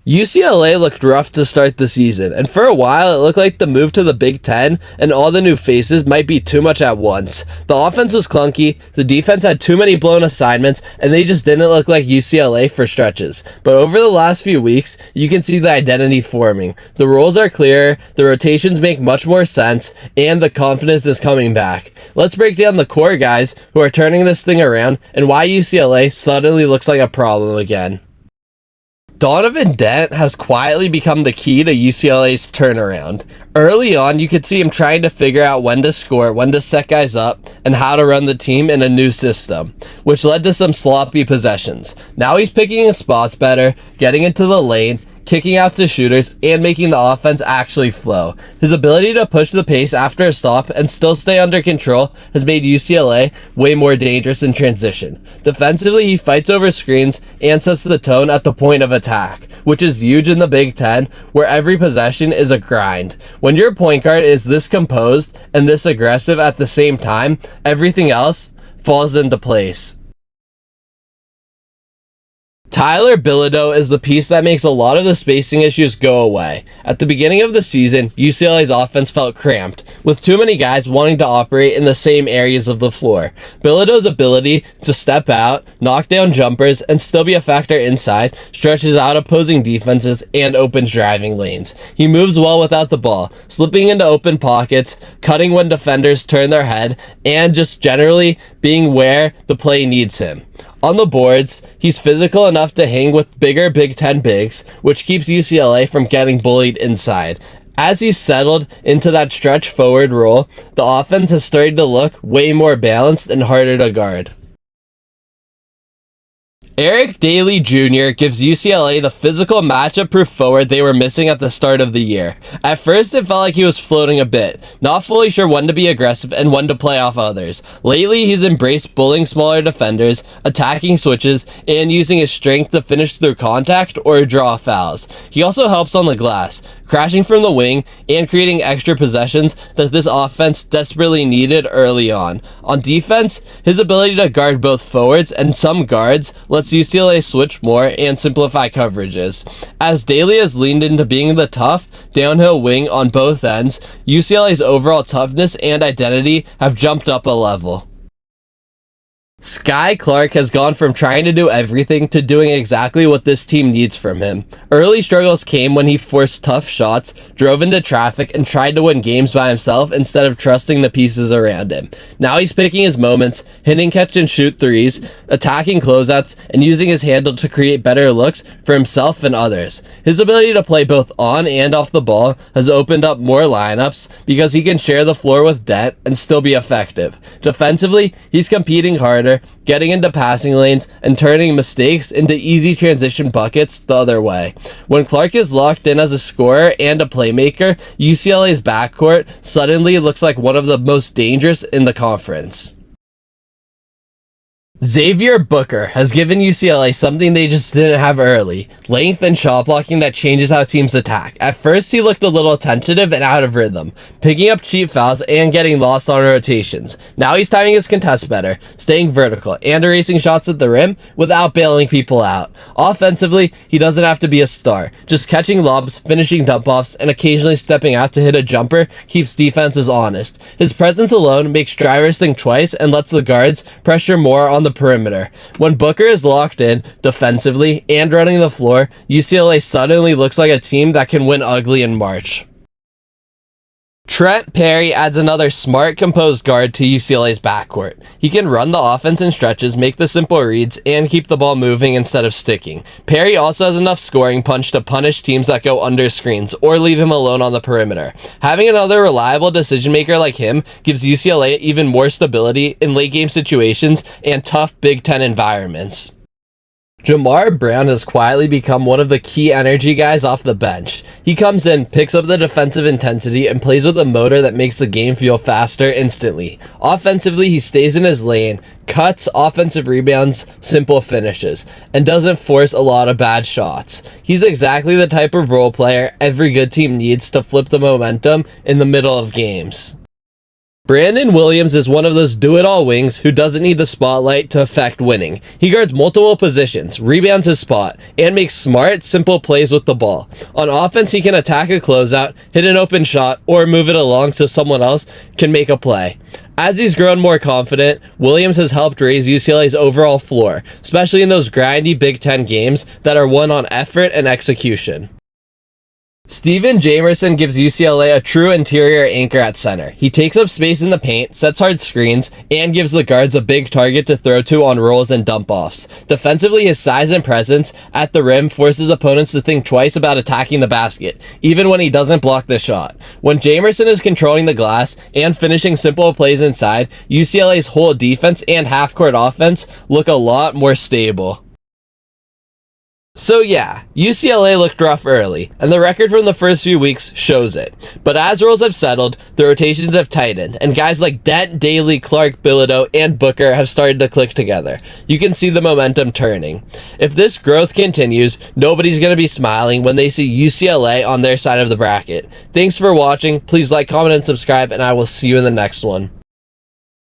UCLA looked rough to start the season, and for a while it looked like the move to the Big Ten and all the new faces might be too much at once. The offense was clunky, the defense had too many blown assignments, and they just didn't look like UCLA for stretches. But over the last few weeks, you can see the identity forming. The roles are clearer, the rotations make much more sense, and the confidence is coming back. Let's break down the core guys who are turning this thing around and why UCLA suddenly looks like a problem again. Donovan Dent has quietly become the key to UCLA's turnaround. Early on, you could see him trying to figure out when to score, when to set guys up, and how to run the team in a new system, which led to some sloppy possessions. Now he's picking his spots better, getting into the lane, kicking out to shooters, and making the offense actually flow. His ability to push the pace after a stop and still stay under control has made UCLA way more dangerous in transition. Defensively, he fights over screens and sets the tone at the point of attack, which is huge in the Big Ten, where every possession is a grind. When your point guard is this composed and this aggressive at the same time, everything else falls into place. Bilodeau is the piece that makes a lot of the spacing issues go away. At the beginning of the season, UCLA's offense felt cramped, with too many guys wanting to operate in the same areas of the floor. Bilodeau's ability to step out, knock down jumpers, and still be a factor inside stretches out opposing defenses and opens driving lanes. He moves well without the ball, slipping into open pockets, cutting when defenders turn their head, and just generally being where the play needs him. On the boards, he's physical enough to hang with bigger Big Ten bigs, which keeps UCLA from getting bullied inside. As he's settled into that stretch forward role, the offense has started to look way more balanced and harder to guard. Dailey Jr. gives UCLA the physical matchup-proof forward they were missing at the start of the year. At first, it felt like he was floating a bit, not fully sure when to be aggressive and when to play off others. Lately, he's embraced bullying smaller defenders, attacking switches, and using his strength to finish through contact or draw fouls. He also helps on the glass, crashing from the wing and creating extra possessions that this offense desperately needed early on. On defense, his ability to guard both forwards and some guards lets UCLA switch more and simplify coverages. As Dailey has leaned into being the tough, downhill wing on both ends, UCLA's overall toughness and identity have jumped up a level. Skyy Clark has gone from trying to do everything to doing exactly what this team needs from him. Early struggles came when he forced tough shots, drove into traffic, and tried to win games by himself instead of trusting the pieces around him. Now he's picking his moments, hitting catch and shoot threes, attacking closeouts, and using his handle to create better looks for himself and others. His ability to play both on and off the ball has opened up more lineups because he can share the floor with Dent and still be effective. Defensively, he's competing harder, getting into passing lanes, and turning mistakes into easy transition buckets the other way. When Clark is locked in as a scorer and a playmaker, UCLA's backcourt suddenly looks like one of the most dangerous in the conference. Xavier Booker has given UCLA something they just didn't have early: length and shot blocking that changes how teams attack. At first, he looked a little tentative and out of rhythm, picking up cheap fouls and getting lost on rotations. Now he's timing his contests better, staying vertical, and erasing shots at the rim without bailing people out. Offensively, he doesn't have to be a star. Just catching lobs, finishing dump-offs, and occasionally stepping out to hit a jumper keeps defenses honest. His presence alone makes drivers think twice and lets the guards pressure more on the perimeter. When Booker is locked in defensively and running the floor, UCLA suddenly looks like a team that can win ugly in March. Trent Perry adds another smart, composed guard to UCLA's backcourt. He can run the offense in stretches, make the simple reads, and keep the ball moving instead of sticking. Perry also has enough scoring punch to punish teams that go under screens or leave him alone on the perimeter. Having another reliable decision maker like him gives UCLA even more stability in late game situations and tough Big Ten environments. Jamar Brown has quietly become one of the key energy guys off the bench. He comes in, picks up the defensive intensity, and plays with a motor that makes the game feel faster instantly. Offensively, he stays in his lane, cuts, offensive rebounds, simple finishes, and doesn't force a lot of bad shots. He's exactly the type of role player every good team needs to flip the momentum in the middle of games. Brandon Williams is one of those do-it-all wings who doesn't need the spotlight to affect winning. He guards multiple positions, rebounds his spot, and makes smart, simple plays with the ball. On offense, he can attack a closeout, hit an open shot, or move it along so someone else can make a play. As he's grown more confident, Williams has helped raise UCLA's overall floor, especially in those grindy Big Ten games that are won on effort and execution. Steven Jamerson gives UCLA a true interior anchor at center. He takes up space in the paint, sets hard screens, and gives the guards a big target to throw to on rolls and dump-offs. Defensively, his size and presence at the rim forces opponents to think twice about attacking the basket, even when he doesn't block the shot. When Jamerson is controlling the glass and finishing simple plays inside, UCLA's whole defense and half-court offense look a lot more stable. So yeah, UCLA looked rough early, and the record from the first few weeks shows it. But as roles have settled, the rotations have tightened, and guys like Dent, Dailey, Clark, Bilodeau, and Booker have started to click together. You can see the momentum turning. If this growth continues, nobody's going to be smiling when they see UCLA on their side of the bracket. Thanks for watching, please like, comment, and subscribe, and I will see you in the next one.